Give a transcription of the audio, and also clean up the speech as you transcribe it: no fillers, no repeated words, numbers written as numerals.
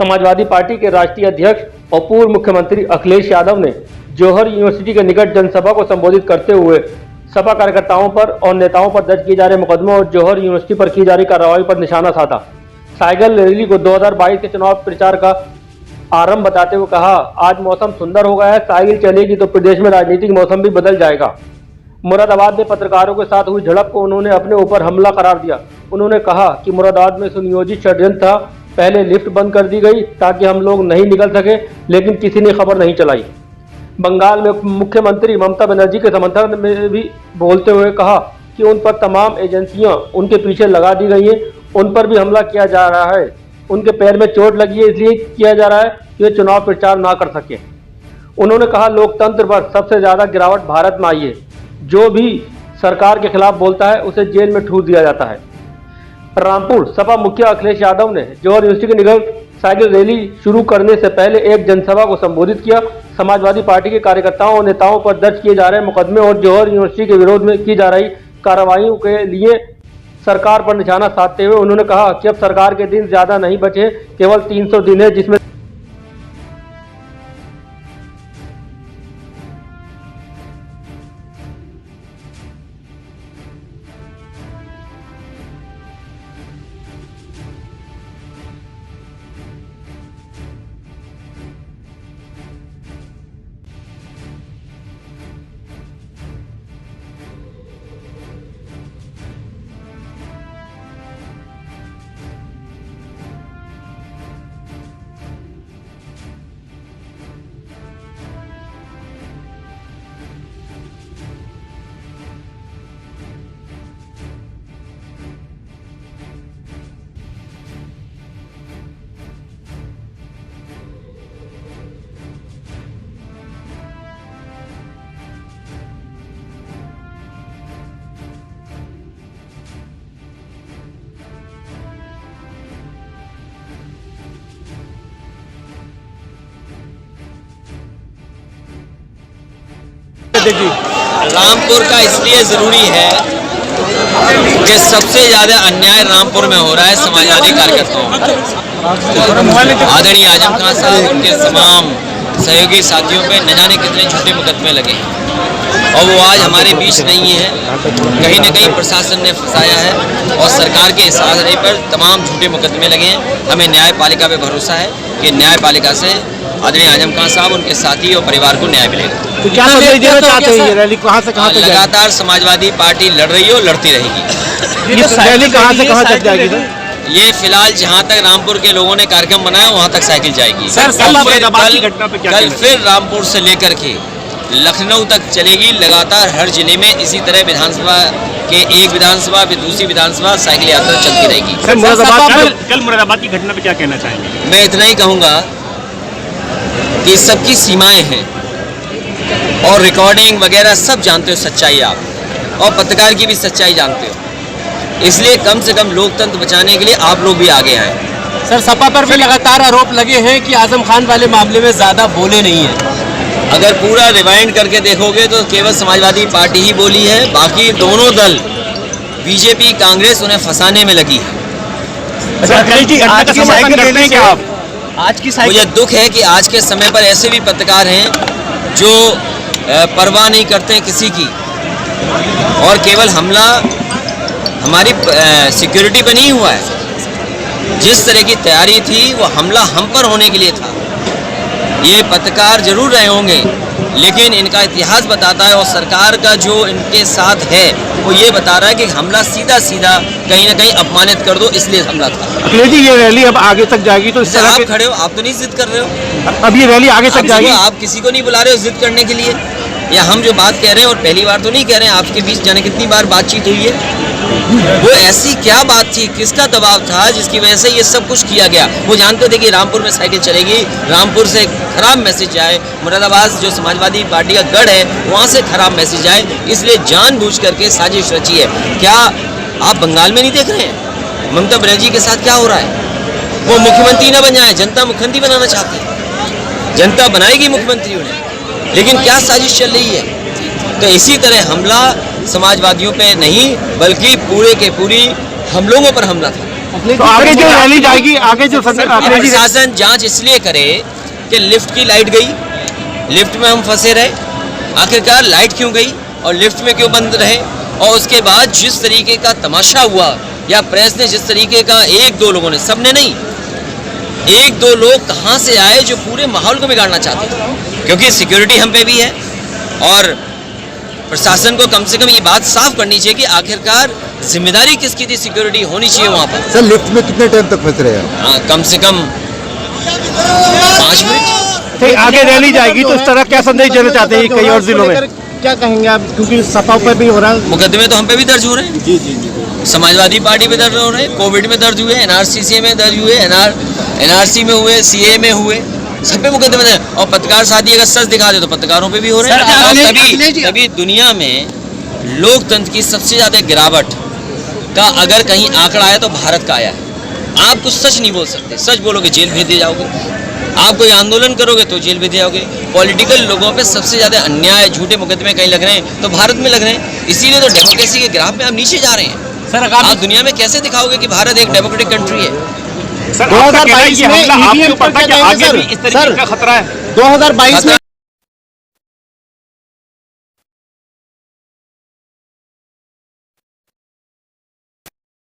Samajwadi party के राष्ट्रीय अध्यक्ष और पूर्व मुख्यमंत्री अखिलेश यादव ने जौहर यूनिवर्सिटी के निकट जनसभा को संबोधित करते हुए सपा कार्यकर्ताओं पर और नेताओं पर दर्ज किए जा रहे मुकदमों और जौहर यूनिवर्सिटी पर की जा रही कार्रवाई पर निशाना साधा। साइकिल रैली को 2022 के चुनाव प्रचार का आरंभ बताते हुए कहा, आज मौसम सुंदर हो गया है, साइकिल चलेगी तो प्रदेश में राजनीतिक मौसम भी बदल जाएगा। मुरादाबाद में पत्रकारों के साथ हुई झड़प को उन्होंने अपने ऊपर हमला करार दिया। उन्होंने कहा कि मुरादाबाद में सुनियोजित षड्यंत्र था, पहले लिफ्ट बंद कर दी गई ताकि हम लोग नहीं निकल सके, लेकिन किसी ने खबर नहीं चलाई। बंगाल में मुख्यमंत्री ममता बनर्जी के समर्थन में भी बोलते हुए कहा कि उन पर तमाम एजेंसियां उनके पीछे लगा दी गई हैं, उन पर भी हमला किया जा रहा है। उनके पैर में चोट लगी है, इसलिए किया जा रहा है कि वे चुनाव प्रचार ना कर सके। उन्होंने कहा, लोकतंत्र पर सबसे ज्यादा गिरावट भारत में आई है। जो भी सरकार के खिलाफ बोलता है उसे जेल में ठूस दिया जाता है। रामपुर सपा मुखिया अखिलेश यादव ने जौहर यूनिवर्सिटी के निकट साइकिल रैली शुरू करने से पहले एक जनसभा को संबोधित किया। समाजवादी पार्टी के कार्यकर्ताओं और नेताओं पर दर्ज किए जा रहे मुकदमे और जौहर यूनिवर्सिटी के विरोध में की जा रही कार्रवाइयों के लिए सरकार पर निशाना साधते हुए उन्होंने कहा कि अब सरकार के दिन ज्यादा नहीं बचे, केवल 300 दिन है, जिसमें रामपुर का इसलिए ज़रूरी है कि सबसे ज़्यादा अन्याय रामपुर में हो रहा है समाजवादी कार्यकर्ताओं। आदरणीय आजम खान साहब उनके तमाम सहयोगी साथियों पे न जाने कितने झूठे मुकदमे लगे हैं और वो आज हमारे बीच नहीं है। कहीं न कहीं प्रशासन ने फंसाया है और सरकार के इशारे पर तमाम झूठे मुकदमे लगे हैं। हमें न्यायपालिका पे भरोसा है कि न्यायपालिका से आदरणीय आजम खान साहब, उनके साथी और परिवार को न्याय मिलेगा। तो क्या मैसेज देना चाहते हैं? ये रैली कहाँ से कहाँ तक जाएगी? लगातार समाजवादी पार्टी लड़ रही है और लड़ती रहेगी। ये रैली कहाँ से कहाँ तक जाएगी? ये फिलहाल जहाँ तक रामपुर के लोगों ने कार्यक्रम बनाया वहाँ तक साइकिल जाएगी। कल फिर रामपुर से लेकर के लखनऊ तक चलेगी। लगातार हर जिले में इसी तरह विधानसभा के एक विधानसभा फिर दूसरी विधानसभा साइकिल यात्रा चलती रहेगी। कल मुरादाबाद की घटना पे क्या कहना चाहेंगे? मैं इतना ही कहूँगा कि सबकी सीमाएं हैं और रिकॉर्डिंग वगैरह सब जानते हो सच्चाई आप, और पत्रकार की भी सच्चाई जानते हो, इसलिए कम से कम लोकतंत्र बचाने के लिए आप लोग भी आगे आए। सर, सपा पर भी लगातार आरोप लगे हैं कि आजम खान वाले मामले में ज़्यादा बोले नहीं हैं। अगर पूरा रिवाइंड करके देखोगे तो केवल समाजवादी पार्टी ही बोली है, बाकी दोनों दल बीजेपी कांग्रेस उन्हें फंसाने में लगी है। मुझे दुख है कि आज के समय पर ऐसे भी पत्रकार हैं जो परवाह नहीं करते हैं किसी की, और केवल हमला हमारी सिक्योरिटी पर नहीं हुआ है। जिस तरह की तैयारी थी वो हमला हम पर होने के लिए था। ये पत्रकार जरूर रहे होंगे, लेकिन इनका इतिहास बताता है और सरकार का जो इनके साथ है वो ये बता रहा है कि हमला सीधा सीधा कहीं ना कहीं अपमानित कर दो, इसलिए हमला था। अखिलेश जी, ये रैली अब आगे तक जाएगी तो आप खड़े हो, आप तो नहीं जिद कर रहे हो। अब ये रैली आगे तक जाएगी? आप किसी को नहीं बुला रहे हो जिद करने के लिए, या हम जो बात कह रहे हैं और पहली बार तो नहीं कह रहे हैं, आपके बीच जाने कितनी बार बातचीत हुई है। वो ऐसी क्या बात थी, किसका दबाव था जिसकी वजह से ये सब कुछ किया गया? वो जानते थे कि रामपुर में साइकिल चलेगी, रामपुर से खराब मैसेज आए, मुरादाबाद जो समाजवादी पार्टी का गढ़ है वहाँ से खराब मैसेज आए, इसलिए जानबूझ करके साजिश रची है। क्या आप बंगाल में नहीं देख रहे हैं ममता बनर्जी के साथ क्या हो रहा है? वो मुख्यमंत्री न बन जाए, जनता मुख्यमंत्री बनाना चाहती है, जनता बनाएगी मुख्यमंत्री उन्हें, लेकिन क्या साजिश चल रही है? तो इसी तरह हमला समाजवादियों पे नहीं बल्कि पूरे के पूरी हम लोगों पर हमला था। तो आगे जो रैली जाएगी, आगे जो अखिलेश जी प्रशासन जांच इसलिए करे कि लिफ्ट की लाइट गई, लिफ्ट में हम फंसे रहे, आखिरकार लाइट क्यों गई और लिफ्ट में क्यों बंद रहे, और उसके बाद जिस तरीके का तमाशा हुआ या प्रेस ने जिस तरीके का, एक दो लोगों ने, सबने नहीं, एक दो लोग कहां से आए जो पूरे माहौल को बिगाड़ना चाहते थे, क्योंकि सिक्योरिटी हम पे भी है और प्रशासन को कम से कम ये बात साफ करनी चाहिए कि आखिरकार जिम्मेदारी किसकी थी, सिक्योरिटी होनी चाहिए वहां पर। सर लिफ्ट में कितने टाइम तक फंस रहे हैं? हाँ, कम से कम 5 मिनट। तो आगे रैली जाएगी तो इस तरह क्या संदेश देना चाहते हैं कई और जिलों में? क्या कहेंगे आप, क्योंकि सपा पर भी हो रहा है? मुकदमे तो हम पे भी दर्ज हो रहे हैं। जी जी जी। समाजवादी पार्टी पे दर्ज हो रहे हैं, कोविड में दर्ज हुए, एनआरसीसी में दर्ज हुए, एनआरसी में हुए, सीए में हुए, सब पे मुकदमे दर्ज। और पत्रकार साथी अगर सच दिखा दे तो पत्रकारों पे भी हो रहे हैं। और तभी दुनिया में लोकतंत्र की सबसे ज्यादा गिरावट का अगर कहीं आंकड़ा आया तो भारत का आया है। आप कुछ सच नहीं बोल सकते, सच बोलोगे जेल भेज दिए जाओगे, आप कोई आंदोलन करोगे तो जेल भेज दिए जाओगे। पॉलिटिकल लोगों पे सबसे ज्यादा अन्याय, झूठे मुकदमे कहीं लग रहे हैं तो भारत में लग रहे हैं, इसीलिए तो डेमोक्रेसी के ग्राफ में आप नीचे जा रहे हैं। सर आप दुनिया में कैसे दिखाओगे कि भारत एक डेमोक्रेटिक कंट्री है? सर, आपका कहना है कि हमला आपके ऊपर था कि आगे भी इस तरीके का खतरा है? 2022 में